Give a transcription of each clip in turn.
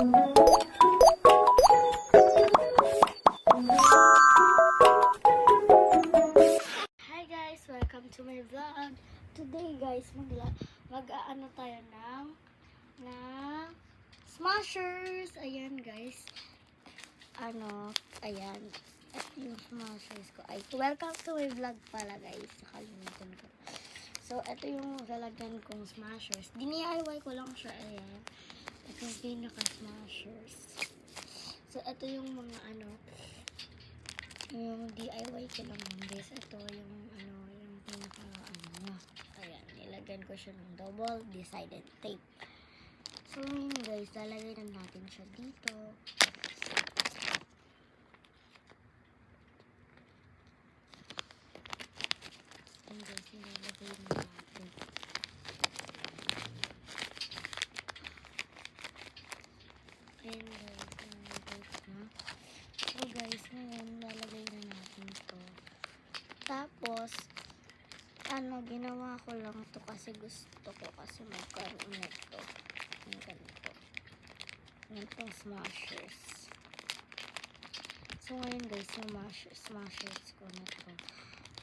Hi guys! Welcome to my vlog. Today guys, mag-aano tayo ng smashers. Ayan guys. Ayan. Ito yung smashers ko. Ay, welcome to my vlog pala guys. Nakalimutan ko. So, ito yung lalagyan kong smashers. DIY ko lang siya. Ayan. Ito yung pinaka-smashers. So, ito yung mga yung DIY ko lang guys. Ito yung yung pinaka ayan, nilagyan ko siya ng double-sided tape. So yun guys, lalagay na natin siya dito. Ayan guys, nilalagay na natin. Ayan guys, nilalagay na. So guys, ngayon lalagay na natin to. Tapos ginawa ko lang to kasi gusto ko kasi magkaroon nito. Yung ganito. Ganitong smashers. So ngayon guys, yung smashers ko na to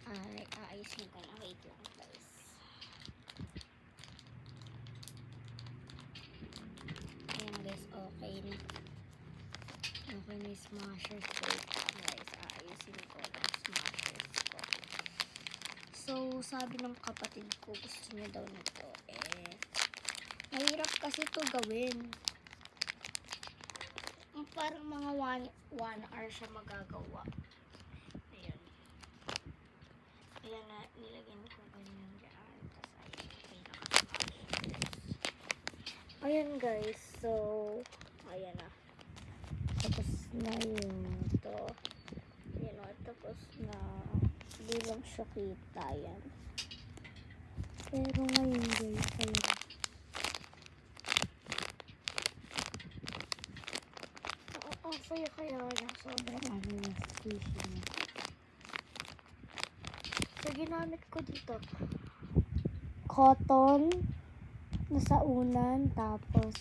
ay aayusin ko na. Wait lang guys. Ayan guys, okay na. Okay na yung smashers ko. Guys, aayusin ko yung smashers ko. So, sabi ng kapatid ko, gusto niya daw nito. Mahirap kasi ito gawin. Parang mga 1 hour siya magagawa. Ayan. Ayan na, nilagyan ko ganyan dyan. Tapos, ayan guys. So, ayan na. Tapos na yung ito. Ayan o, tapos na. Hindi lang siya kita yan. Pero ngayon guys, ayan. Saya kaya na sobrang yung squishy niya. So, ginamit ko dito cotton na saunan, tapos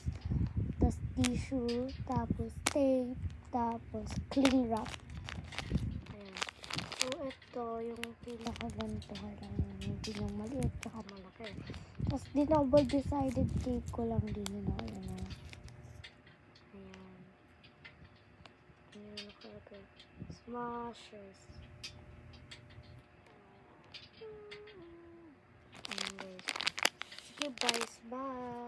tissue, tapos tape, tapos cling wrap. Ayan. So, ito yung pinakaganto lang. Yung pinamaliit, tsaka malaki. Tapos, double-sided tape ko lang din yun. Ayan. Smashers. Sige guys, bye.